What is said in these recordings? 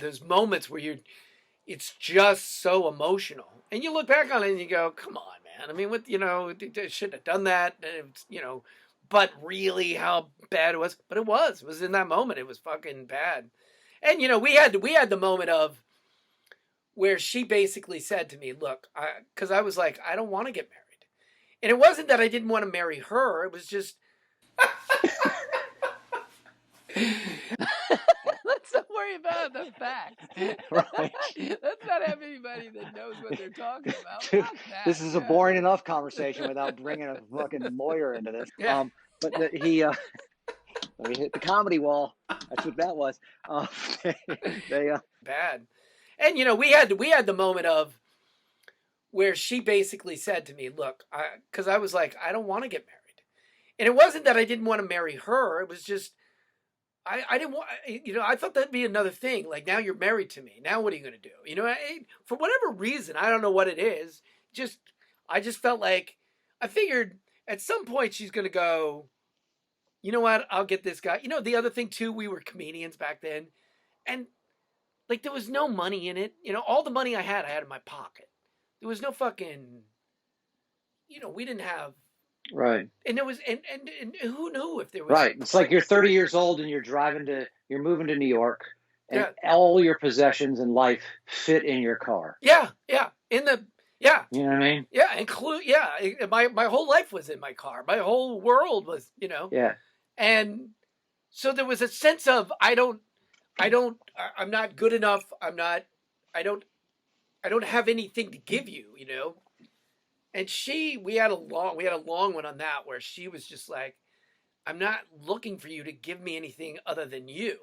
those moments where it's just so emotional, and you look back on it and you go, "Come on, man! I mean, what they shouldn't have done that." And but really, how bad it was. But it was in that moment. It was fucking bad. And we had the moment of where she basically said to me, "Look, because I was like, I don't want to get married," and it wasn't that I didn't want to marry her. It was just let's not worry about the facts. Right. Let's not have anybody that knows what they're talking about. Dude, Fuck that. this is a boring enough conversation without bringing a fucking lawyer into this. Yeah. But he let me hit the comedy wall. That's what that was. They Bad. And we had the moment of where she basically said to me, "Look, because I was like, I don't want to get married," and it wasn't that I didn't want to marry her. It was just I didn't want, I thought that'd be another thing. Like, now you're married to me. Now what are you going to do? For whatever reason, I don't know what it is. I just felt like, I figured at some point she's going to go, you know what? I'll get this guy. The other thing too, we were comedians back then, and like there was no money in it. All the money I had in my pocket. There was no fucking, we didn't have. right. And there was, and who knew if there was. Right. It's like you're 30 years old and you're moving to New York, and all your possessions in life fit in your car. Yeah. Yeah. You know what I mean? Yeah. My whole life was in my car. My whole world was, Yeah. And so there was a sense of, I'm not good enough. I don't have anything to give you, And we had a long one on that, where she was just like, I'm not looking for you to give me anything other than you.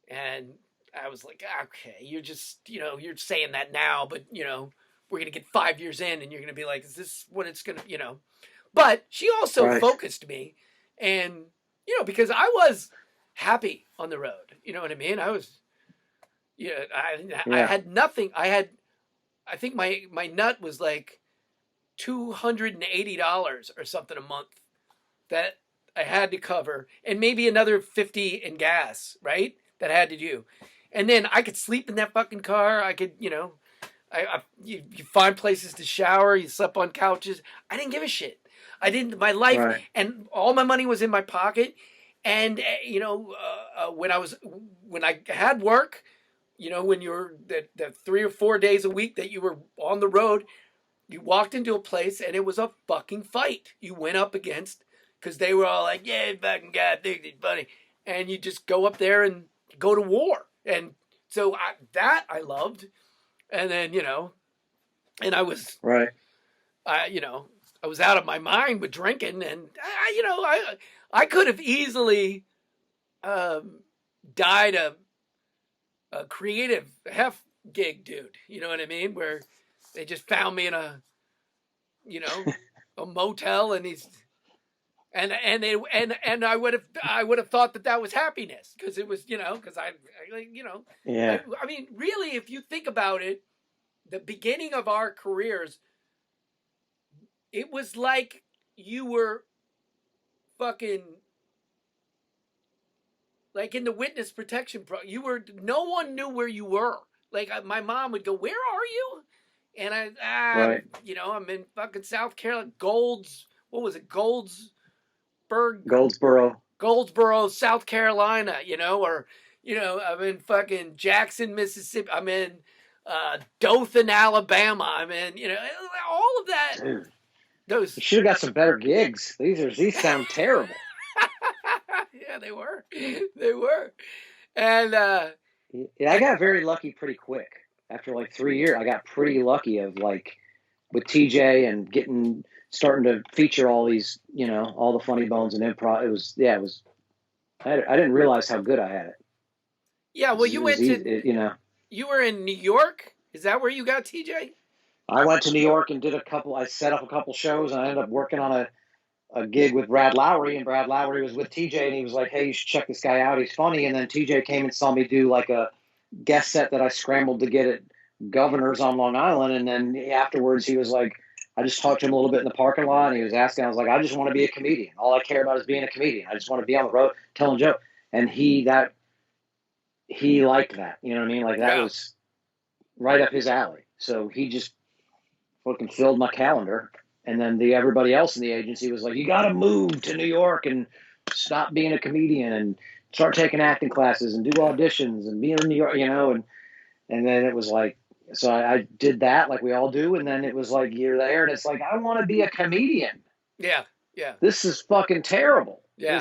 And I was like, okay, you're just, you're saying that now, but we're going to get 5 years in and you're going to be like, is this what it's going to, but she also focused me, and, because I was happy on the road, you know what I mean? I was, I had nothing. I think my nut was like $280 or something a month that I had to cover, and maybe another 50 in gas, right? That I had to do. And then I could sleep in that fucking car. I could, you find places to shower. You slept on couches. I didn't give a shit. My life, and all my money was in my pocket. And, when I had work, when you were the 3 or 4 days a week that you were on the road, you walked into a place and it was a fucking fight. You went up against, because they were all like, yeah, fucking guy thinks he's funny. And you just go up there and go to war. And so I loved. And then, and I was, I was out of my mind with drinking, and I could have easily died a creative hef gig, dude. You know what I mean? Where they just found me in a motel, and I would have thought that was happiness, because it was, because I Yeah. I mean, really, if you think about it, the beginning of our careers, it was like you were fucking like in the witness protection no one knew where you were. Like, my mom would go, "Where are you?" And I'm in fucking South Carolina, Goldsboro, South Carolina, or I'm in fucking Jackson, Mississippi. I'm in Dothan, Alabama. I'm in, all of that. Dude, those you should have got some better gigs. These sound terrible. Yeah, they were. And yeah, I got very lucky pretty quick. After like 3 years, I got pretty lucky with TJ and starting to feature all these, all the funny bones and improv. I didn't realize how good I had it. Yeah, well, you were in New York? Is that where you got TJ? I went to New York and I set up a couple shows, and I ended up working on a gig with Brad Lowry, and Brad Lowry was with TJ, and he was like, hey, you should check this guy out. He's funny. And then TJ came and saw me do like a guest set that I scrambled to get at Governor's on Long Island. And then afterwards he was like, I just talked to him a little bit in the parking lot, and he was asking, I was like, I just want to be a comedian. All I care about is being a comedian. I just want to be on the road telling jokes. And he liked that. You know what I mean? Like that Yeah. was right up his alley. So he just fucking filled my calendar. And then everybody else in the agency was like, you got to move to New York and stop being a comedian and start taking acting classes and do Yeah. auditions and be in New York, and then it was like, so I did that like we all do. And then it was like, you're there and it's like, I want to be a comedian. Yeah. Yeah. This is fucking terrible. Yeah.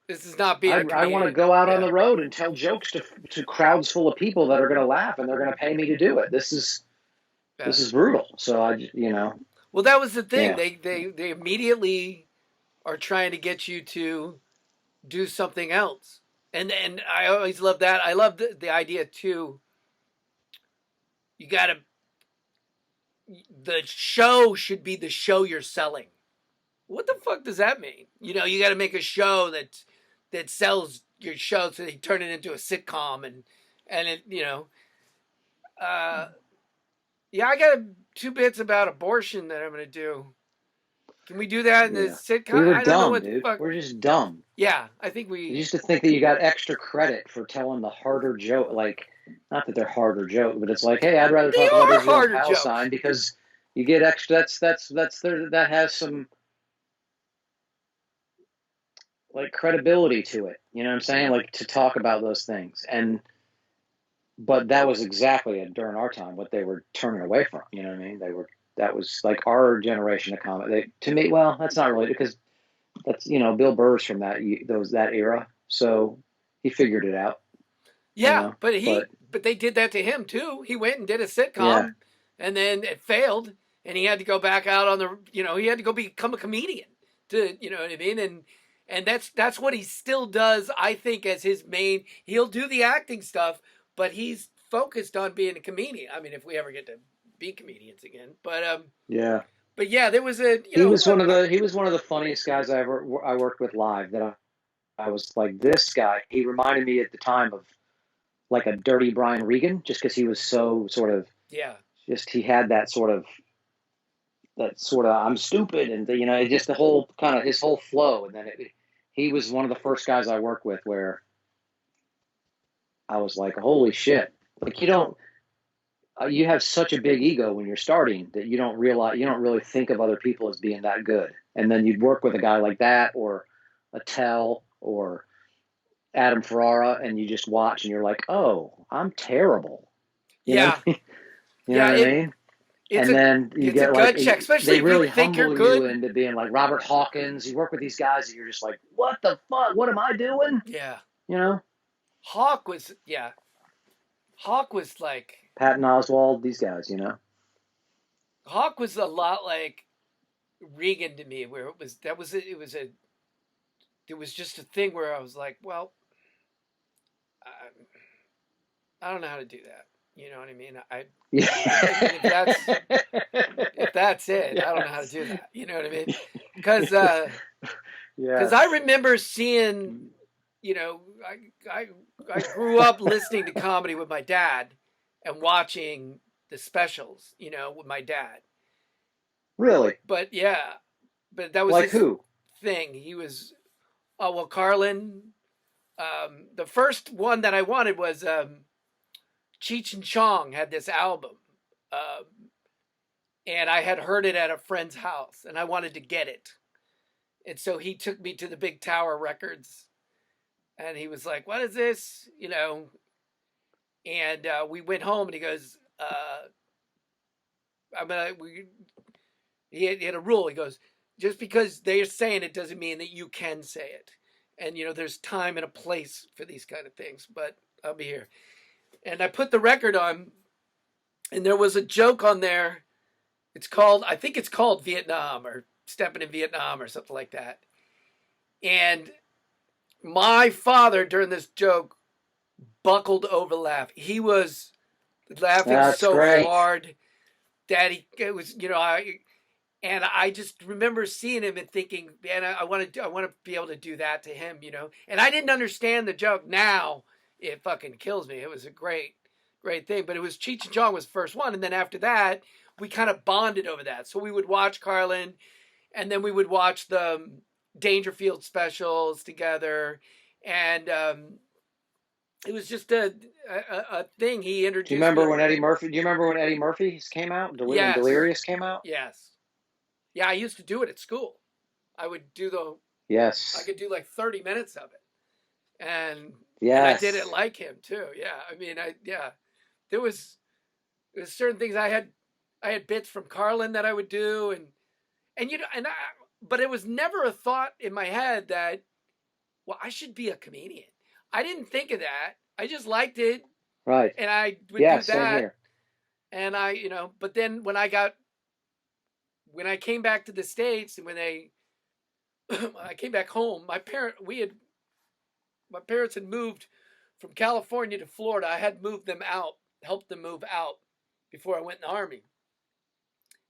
This is not being a I want to comedian. go out on Yeah. the road and tell jokes to crowds full of people that are going to laugh and they're going to pay me to do it. This Yeah. is brutal. So Well, that was the thing. yeah, They immediately are trying to get you to do something else. And I always love that. I love the idea too. You got to the show should be the show you're selling. What the fuck does that mean? You got to make a show that sells your show, so they turn it into a sitcom and it, uh, yeah, I got two bits about abortion that I'm gonna do. Can we do that in the yeah. sitcom? We were I don't know dumb, what the dude. fuck. We're just dumb. Yeah, I think You we. used to think that you got extra credit for telling the harder joke. Like, not that they're harder joke, but it's like, hey, I'd rather They talk about are Israel and harder jokes. Palestine because you get extra. That has some like credibility to it. You know what I'm saying? Like to talk about those things. But that was exactly during our time what they were turning away from. You know what I mean? That was like our generation of comedy. To me, well, that's not really because that's Bill Burr's from that era, so he figured it out. Yeah, but But they did that to him too. He went and did a yeah, sitcom, and then it failed, and he had to go back out on the. He had to go become a comedian to. You know what I mean? And that's what he still does. I think as his main. He'll do the acting stuff, but he's focused on being a comedian. I mean, if we ever get to be comedians again, yeah. but yeah, there was a. He was one of the funniest guys I worked with live. I was like, this guy. He reminded me at the time of like a dirty Brian Regan, just because he was so sort of Yeah. just he had that sort of I'm stupid, and just the whole kind of his whole flow. And then he was one of the first guys I worked with where I was like, holy shit! Like you have such a big ego when you're starting that you don't really think of other people as being that good. And then you'd work with a guy like that or Attell or Adam Ferrara, and you just watch and you're like, oh, I'm terrible. You know, Yeah. you know Yeah. what I mean? It's And a then you it's a get like gut check, especially they if you really think you're humble you good. into being like Robert Hawkins. You work with these guys and you're just like, what the fuck? What am I doing? Yeah. You know, Hawk was like Patton Oswalt, these guys. Hawk was a lot like Regan to me, where it was just a thing where I was like, well, I don't know how to do that. You know what I mean? Yeah. If that's it, I don't know how to do that. You know what I mean? Because Yeah. I remember seeing, I grew up listening to comedy with my dad and watching the specials, with my dad. Really? But yeah, but that was Like his who? thing. He was, oh well, Carlin. The first one that I wanted was Cheech and Chong had this album, um, and I had heard it at a friend's house, and I wanted to get it, and so he took me to the Big Tower Records, and he was like, "What is this?" And we went home, and he goes, "I'm gonna." He had a rule. He goes, "Just because they're saying it doesn't mean that you can say it, and there's time and a place for these kind of things." But I'll be here, and I put the record on, and there was a joke on there. I think it's called Vietnam or Stepping in Vietnam or something like that. And my father during this joke buckled over laugh. He was laughing That's so great. hard that I just remember seeing him and thinking, man, I want to be able to do that to him, And I didn't understand the joke. Now it fucking kills me. It was a great thing, but it was Cheech and Chong was the first one, and then after that, we kind of bonded over that. So we would watch Carlin, and then we would watch the Dangerfield specials together, and It was just a thing he Do you introduced me. remember when Eddie Murphy? Do you remember when Eddie Murphy came out? When Yes, Delirious came out? yes, yeah. I used to do it at school. I would do I Yes. could do like 30 minutes of it, and I did it Yes. like him too. Yeah, I mean, there was certain things I had bits from Carlin that I would do, and but it was never a thought in my head that, well, I should be a comedian. I didn't think of that. I just liked it, Right. and I would Yeah. do Same that. here. And but then when I came back to the States, and when I came back home, my parents had moved from California to Florida. I had moved them out, helped them move out before I went in the Army.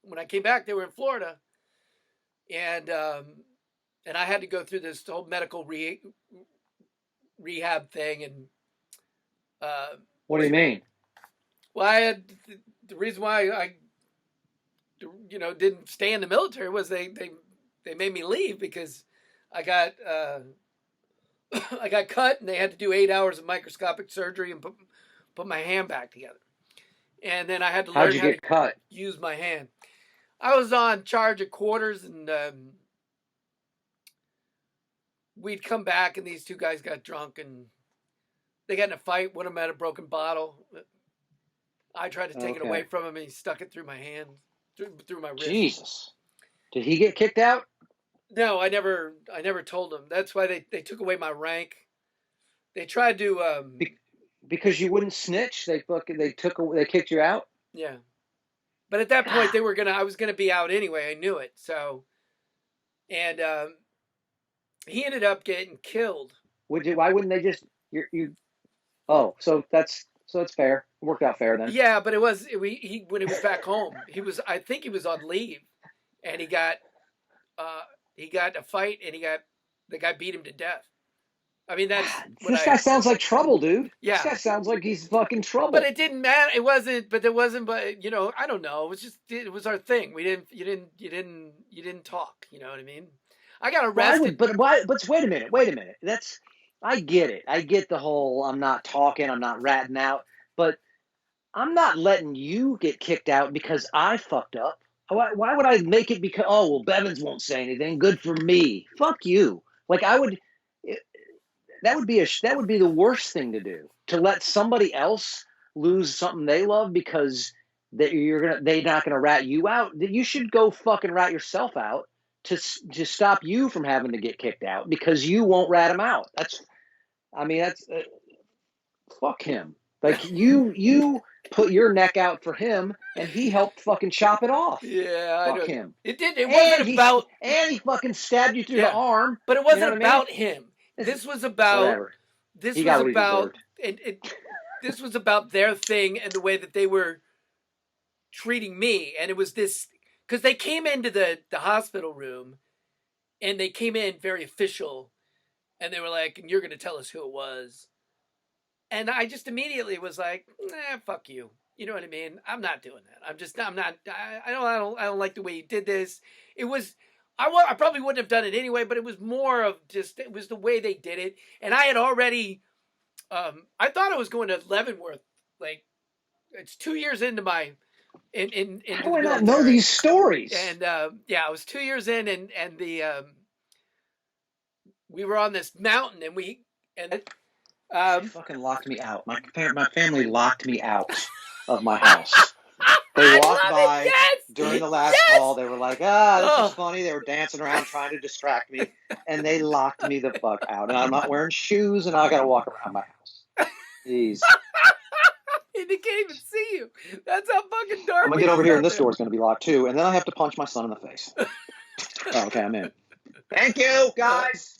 When I came back, they were in Florida, and I had to go through this whole medical rehab thing, and What do you mean? well, I had the reason why I didn't stay in the military was they made me leave because I got I got cut, and they had to do 8 hours of microscopic surgery and put my hand back together, and then I had to How'd learn you how to get cut? use my hand. I was on charge of quarters, and we'd come back, and these two guys got drunk, and they got in a fight. One of them had a broken bottle. I tried to take it away from him, and he stuck it through my hand, through my wrist. Jesus. Did he get kicked out? No, I never told them. That's why they took away my rank. They tried to because you wouldn't snitch. They kicked you out. Yeah, but at that point I was gonna be out anyway. I knew it. So, and he ended up getting killed. Why wouldn't they just you? Oh, so that's fair. It worked out fair then. Yeah, but when he was back home, I think he was on leave, and he got a fight, and the guy beat him to death. I mean, this guy sounds like trouble, dude. Yeah, this guy sounds like he's fucking trouble. But it didn't matter. It wasn't. But there wasn't. But I don't know. It was our thing. You didn't talk. You know what I mean? I got arrested. But wait a minute. I get it. I get the whole I'm not talking, I'm not ratting out, but I'm not letting you get kicked out because I fucked up. Why would I make it because Bevins won't say anything? Good for me. Fuck you. Like that would be the worst thing to do, to let somebody else lose something they love because they're not gonna rat you out. You should go fucking rat yourself out to stop you from having to get kicked out because you won't rat him out. That's fuck him. Like you put your neck out for him, and he helped fucking chop it off. Yeah, fuck him. It did. It wasn't about. And he fucking stabbed you through the arm. But it wasn't about him. This was about. Whatever. This was about. This was about their thing and the way that they were treating me, and it was this because they came into the hospital room, and they came in very official, and they were like, "You're going to tell us who it was," and I just immediately was like, "Fuck you." You know what I mean? I'm not doing that. I don't like the way you did this. It was. I probably wouldn't have done it anyway, but it was more of it was the way they did it. And I had already, I thought I was going to Leavenworth. Like, it's 2 years into my, in How do I not know these stories? And, I was 2 years in and we were on this mountain they fucking locked me out. My family locked me out of my house. They walked by during the last call. They were like, this is funny. They were dancing around trying to distract me. And they locked me the fuck out. And I'm not wearing shoes, and I got to walk around my house. Jeez. And they can't even see you. That's how fucking dark. I'm going to get over here, and this door's going to be locked, too. And then I have to punch my son in the face. Okay, I'm in. Thank you, guys.